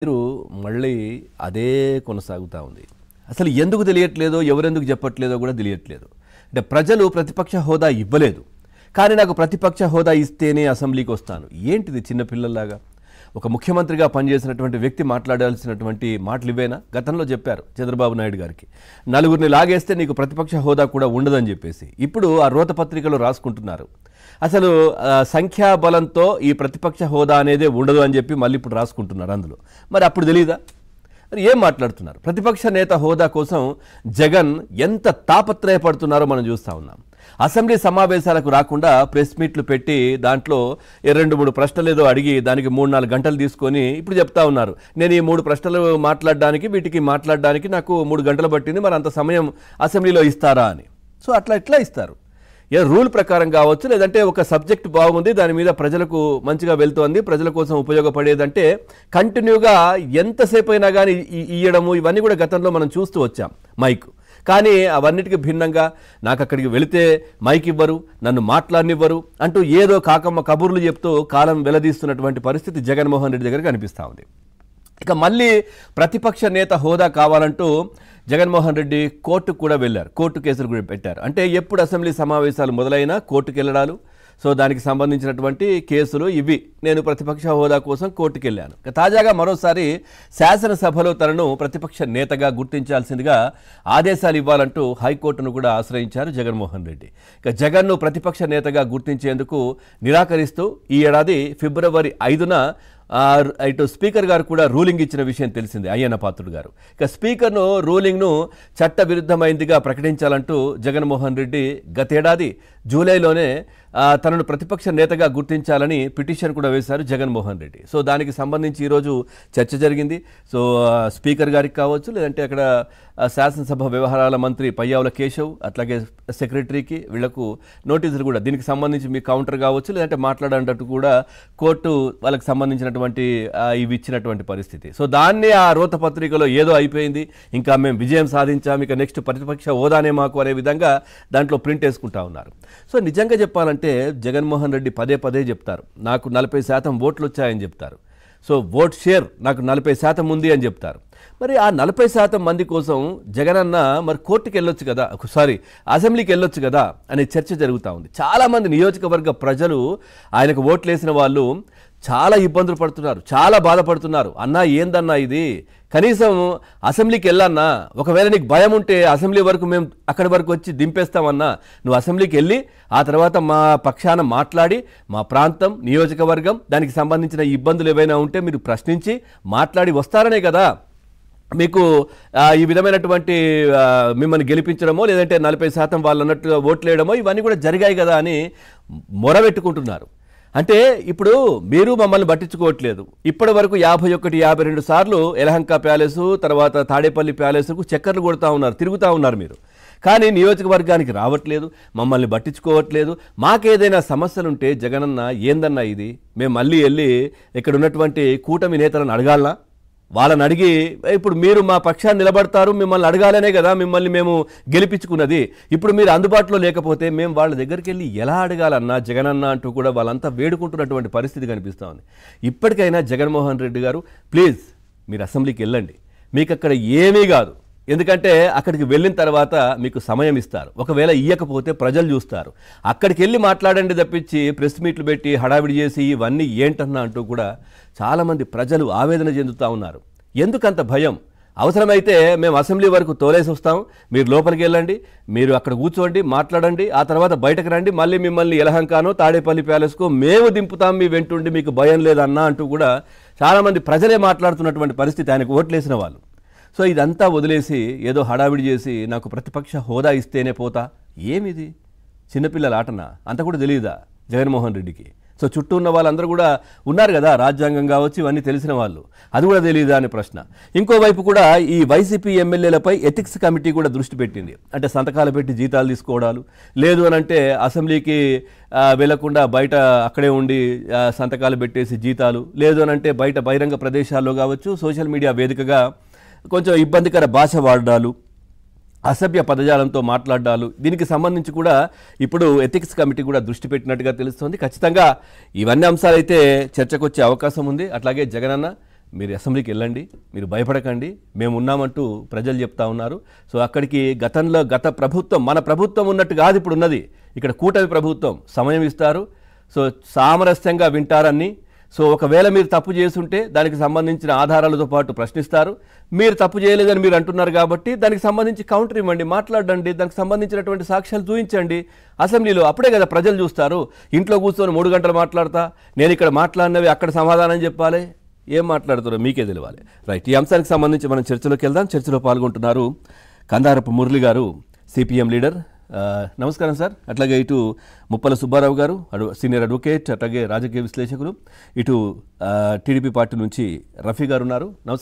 మీరు మళ్ళీ అదే కొనసాగుతా ఉంది. అసలు ఎందుకు తెలియట్లేదో, ఎవరెందుకు చెప్పట్లేదో కూడా తెలియట్లేదు. అంటే ప్రజలు ప్రతిపక్ష హోదా ఇవ్వలేదు, కానీ నాకు ప్రతిపక్ష హోదా ఇస్తేనే అసెంబ్లీకి వస్తాను. ఏంటిది చిన్నపిల్లల్లాగా? ఒక ముఖ్యమంత్రిగా పనిచేసినటువంటి వ్యక్తి మాట్లాడాల్సినటువంటి మాటలు ఇవేనా? గతంలో చెప్పారు చంద్రబాబు నాయుడు గారికి, నలుగురిని లాగేస్తే నీకు ప్రతిపక్ష హోదా కూడా ఉండదని చెప్పేసి. ఇప్పుడు ఆ రోత పత్రికలో రాసుకుంటున్నారు. అసలు సంఖ్యాబలంతో ఈ ప్రతిపక్ష హోదా అనేదే ఉండదు అని చెప్పి మళ్ళీ ఇప్పుడు రాసుకుంటున్నారు అందులో. మరి అప్పుడు తెలీదా? మరి ఏం మాట్లాడుతున్నారు? ప్రతిపక్ష నేత హోదా కోసం జగన్ ఎంత తాపత్రయపడుతున్నారో మనం చూస్తూ ఉన్నాం. అసెంబ్లీ సమావేశాలకు రాకుండా ప్రెస్ మీట్లు పెట్టి దాంట్లో 2-3 ప్రశ్నలు ఏదో అడిగి దానికి 3-4 గంటలు తీసుకొని ఇప్పుడు చెప్తా ఉన్నారు, నేను ఈ 3 ప్రశ్నలు వీటికి మాట్లాడడానికి నాకు 3 గంటలు పట్టింది, మరి అంత సమయం అసెంబ్లీలో ఇస్తారా అని. సో అట్లా ఎట్లా ఇస్తారు? ఏ రూల్ ప్రకారం కావచ్చు, లేదంటే ఒక సబ్జెక్ట్ బాగుంది, దాని మీద ప్రజలకు మంచిగా వెళ్తోంది, ప్రజల కోసం ఉపయోగపడేదంటే కంటిన్యూగా ఎంతసేపు అయినా కానీ ఇయ్యడము, ఇవన్నీ కూడా గతంలో మనం చూస్తూ వచ్చాం మైక్. కానీ అవన్నిటికీ భిన్నంగా నాకు అక్కడికి వెళితే మైక్ ఇవ్వరు, నన్ను మాట్లాడనివ్వరు అంటూ ఏదో కాకమ్మ కబుర్లు చెప్తూ కాలం వెలదీస్తున్నటువంటి పరిస్థితి జగన్మోహన్ రెడ్డి దగ్గర కనిపిస్తూ ఉంది. ఇక మళ్ళీ ప్రతిపక్ష నేత హోదా కావాలంటూ జగన్మోహన్ రెడ్డి కోర్టుకు కూడా వెళ్ళారు, కోర్టు కేసులు కూడా పెట్టారు. అంటే ఎప్పుడు అసెంబ్లీ సమావేశాలు మొదలైనా కోర్టుకు వెళ్ళడాలు, సో దానికి సంబంధించినటువంటి కేసులు ఇవి. నేను ప్రతిపక్ష హోదా కోసం కోర్టుకు వెళ్ళాను. తాజాగా మరోసారి శాసనసభలో తనను ప్రతిపక్ష నేతగా గుర్తించాల్సిందిగా ఆదేశాలు ఇవ్వాలంటూ హైకోర్టును కూడా ఆశ్రయించారు జగన్మోహన్ రెడ్డి. ఇక జగన్ను ప్రతిపక్ష నేతగా గుర్తించేందుకు నిరాకరిస్తూ ఈ ఏడాది ఫిబ్రవరి 5న ఇటు స్పీకర్ గారు కూడా రూలింగ్ ఇచ్చిన విషయం తెలిసింది, అయ్యన్న పాత్రుడు గారు. ఇక స్పీకర్ను రూలింగ్ను చట్ట విరుద్ధమైందిగా ప్రకటించాలంటూ జగన్మోహన్ రెడ్డి గతేడాది జూలైలోనే తనను ప్రతిపక్ష నేతగా గుర్తించాలని పిటిషన్ కూడా వేశారు జగన్మోహన్ రెడ్డి. సో దానికి సంబంధించి ఈరోజు చర్చ జరిగింది. సో స్పీకర్ గారికి కావచ్చు, లేదంటే అక్కడ శాసనసభ వ్యవహారాల మంత్రి పయ్యావుల కేశవ్, అట్లాగే సెక్రటరీకి, వీళ్లకు నోటీసులు కూడా దీనికి సంబంధించి మీ కౌంటర్ కావచ్చు, లేదంటే మాట్లాడేటట్టు కూడా కోర్టు వాళ్ళకి సంబంధించినటువంటి ఇవి ఇచ్చినటువంటి పరిస్థితి. సో దాన్ని ఆ రోత పత్రికలో ఏదో అయిపోయింది, ఇంకా మేము విజయం సాధించాం, ఇక నెక్స్ట్ ప్రతిపక్ష హోదానే మాకు అనే విధంగా దాంట్లో ప్రింట్ వేసుకుంటా ఉన్నారు. సో నిజంగా చెప్పాలంటే జగన్మోహన్ రెడ్డి పదే పదే చెప్తారు, నాకు 40% ఓట్లు వచ్చాయని చెప్తారు. సో ఓట్ షేర్ నాకు 40% ఉంది అని చెప్తారు. మరి ఆ 40% మంది కోసం జగనన్న మరి కోర్టుకి వెళ్ళొచ్చు కదా, అసెంబ్లీకి వెళ్ళొచ్చు కదా అనే చర్చ జరుగుతూ ఉంది. చాలామంది నియోజకవర్గ ప్రజలు ఆయనకు ఓట్లు వేసిన వాళ్ళు చాలా ఇబ్బందులు పడుతున్నారు, చాలా బాధపడుతున్నారు. అన్నా ఏందన్నా ఇది, కనీసం అసెంబ్లీకి వెళ్ళన్నా, ఒకవేళ నీకు భయం ఉంటే అసెంబ్లీ వరకు మేము అక్కడి వరకు వచ్చి దింపేస్తామన్నా, నువ్వు అసెంబ్లీకి వెళ్ళి ఆ తర్వాత మా పక్షాన మాట్లాడి మా ప్రాంతం, నియోజకవర్గం, దానికి సంబంధించిన ఇబ్బందులు ఏవైనా ఉంటే మీరు ప్రశ్నించి మాట్లాడి వస్తారనే కదా మీకు ఈ విధమైనటువంటి మిమ్మల్ని గెలిపించడమో, లేదంటే 40% వాళ్ళు అన్నట్టుగా ఓట్లేయడమో ఇవన్నీ కూడా జరిగాయి కదా అని మొరబెట్టుకుంటున్నారు. అంటే ఇప్పుడు మీరు మమ్మల్ని పట్టించుకోవట్లేదు. ఇప్పటి వరకు 51-52 సార్లు యలహంక ప్యాలెసు, తర్వాత తాడేపల్లి ప్యాలెస్కు చక్కర్లు కొడుతూ ఉన్నారు, తిరుగుతూ ఉన్నారు మీరు. కానీ నియోజకవర్గానికి రావట్లేదు, మమ్మల్ని పట్టించుకోవట్లేదు. మాకేదైనా సమస్యలుంటే జగనన్న ఏందన్నా ఇది, మేము మళ్ళీ వెళ్ళి ఇక్కడ ఉన్నటువంటి కూటమి నేతలను అడగాలనా? వాళ్ళని అడిగి ఇప్పుడు మీరు మా పక్షాన్ని నిలబడతారు, మిమ్మల్ని అడగాలనే కదా మిమ్మల్ని మేము గెలిపించుకున్నది. ఇప్పుడు మీరు అందుబాటులో లేకపోతే మేము వాళ్ళ దగ్గరికి వెళ్ళి ఎలా అడగాలన్నా జగనన్న అంటూ కూడా వాళ్ళంతా వేడుకుంటున్నటువంటి పరిస్థితి కనిపిస్తూ ఉంది. ఇప్పటికైనా జగన్మోహన్ రెడ్డి గారు ప్లీజ్ మీరు అసెంబ్లీకి వెళ్ళండి, మీకు అక్కడ ఏమీ కాదు. ఎందుకంటే అక్కడికి వెళ్ళిన తర్వాత మీకు సమయం ఇస్తారు, ఒకవేళ ఇయ్యకపోతే ప్రజలు చూస్తారు. అక్కడికి వెళ్ళి మాట్లాడండి తప్పించి ప్రెస్ మీట్లు పెట్టి హడావిడి చేసి ఇవన్నీ ఏంటన్నా అంటూ కూడా చాలామంది ప్రజలు ఆవేదన చెందుతూ ఉన్నారు. ఎందుకంత భయం? అవసరమైతే మేము అసెంబ్లీ వరకు తోలేసి వస్తాం, మీరు లోపలికి వెళ్ళండి, మీరు అక్కడ కూర్చోండి, మాట్లాడండి, ఆ తర్వాత బయటకు రండి, మళ్ళీ మిమ్మల్ని యలహంకానో తాడేపల్లి ప్యాలెస్కో మేము దింపుతాం మీ వెంటుండి, మీకు భయం లేదన్నా అంటూ కూడా చాలామంది ప్రజలే మాట్లాడుతున్నటువంటి పరిస్థితి ఆయనకు ఓట్లేసిన వాళ్ళు. సో ఇదంతా వదిలేసి ఏదో హడావిడి చేసి నాకు ప్రతిపక్ష హోదా ఇస్తేనే పోతా, ఏమిది చిన్నపిల్లల ఆటనా? అంత కూడా తెలియదా జగన్మోహన్ రెడ్డికి? సో చుట్టూ ఉన్న వాళ్ళందరూ కూడా ఉన్నారు కదా, రాజ్యాంగం కావచ్చు ఇవన్నీ తెలిసిన వాళ్ళు, అది కూడా తెలియదా అనే ప్రశ్న. ఇంకోవైపు కూడా ఈ వైసీపీ ఎమ్మెల్యేలపై ఎథిక్స్ కమిటీ కూడా దృష్టి పెట్టింది. అంటే సంతకాలు పెట్టి జీతాలు తీసుకోవడాలు, లేదు అని అంటే అసెంబ్లీకి వెళ్లకుండా బయట అక్కడే ఉండి సంతకాలు పెట్టేసి జీతాలు, లేదు అని అంటే బయట బహిరంగ ప్రదేశాల్లో కావచ్చు సోషల్ మీడియా వేదికగా కొంచెం ఇబ్బందికర భాష వాడడాలు, అసభ్య పదజాలంతో మాట్లాడాలు, దీనికి సంబంధించి కూడా ఇప్పుడు ఎథిక్స్ కమిటీ కూడా దృష్టి పెట్టినట్టుగా తెలుస్తోంది. ఖచ్చితంగా ఇవన్నీ అంశాలైతే చర్చకు వచ్చే అవకాశం ఉంది. అట్లాగే జగనన్న మీరు అసెంబ్లీకి వెళ్ళండి, మీరు భయపడకండి, మేము ఉన్నామంటూ ప్రజలు చెప్తా ఉన్నారు. సో అక్కడికి గత ప్రభుత్వం, మన ప్రభుత్వం ఉన్నట్టు కాదు ఇప్పుడు ఉన్నది, ఇక్కడ కూటమి ప్రభుత్వం సమయం ఇస్తారు. సో సామరస్యంగా వింటారని. సో ఒకవేళ మీరు తప్పు చేస్తుంటే దానికి సంబంధించిన ఆధారాలతో పాటు ప్రశ్నిస్తారు. మీరు తప్పు చేయలేదని మీరు అంటున్నారు కాబట్టి దానికి సంబంధించి కౌంటర్ ఇవ్వండి, మాట్లాడండి, దానికి సంబంధించినటువంటి సాక్ష్యాలు చూపించండి అసెంబ్లీలో. అప్పుడే కదా ప్రజలు చూస్తారు. ఇంట్లో కూర్చొని 3 గంటలు మాట్లాడతా, నేను ఇక్కడ మాట్లాడినవి అక్కడ సమాధానం చెప్పాలి, ఏం మాట్లాడుతారో మీకే తెలియాలి. రైట్, ఈ అంశానికి సంబంధించి మనం చర్చలోకి వెళ్దాం. చర్చలో పాల్గొంటున్నారు కందారపు మురళి గారు, సిపిఎం లీడర్. నమస్కారం సార్. అట్లాగే ఇటు ముప్పల సుబ్బారావు గారు, సీనియర్ అడ్వకేట్, అట్లాగే రాజకీయ విశ్లేషకులు. ఇటు టీడీపీ పార్టీ నుంచి రఫీ గారు ఉన్నారు. నమస్కారం.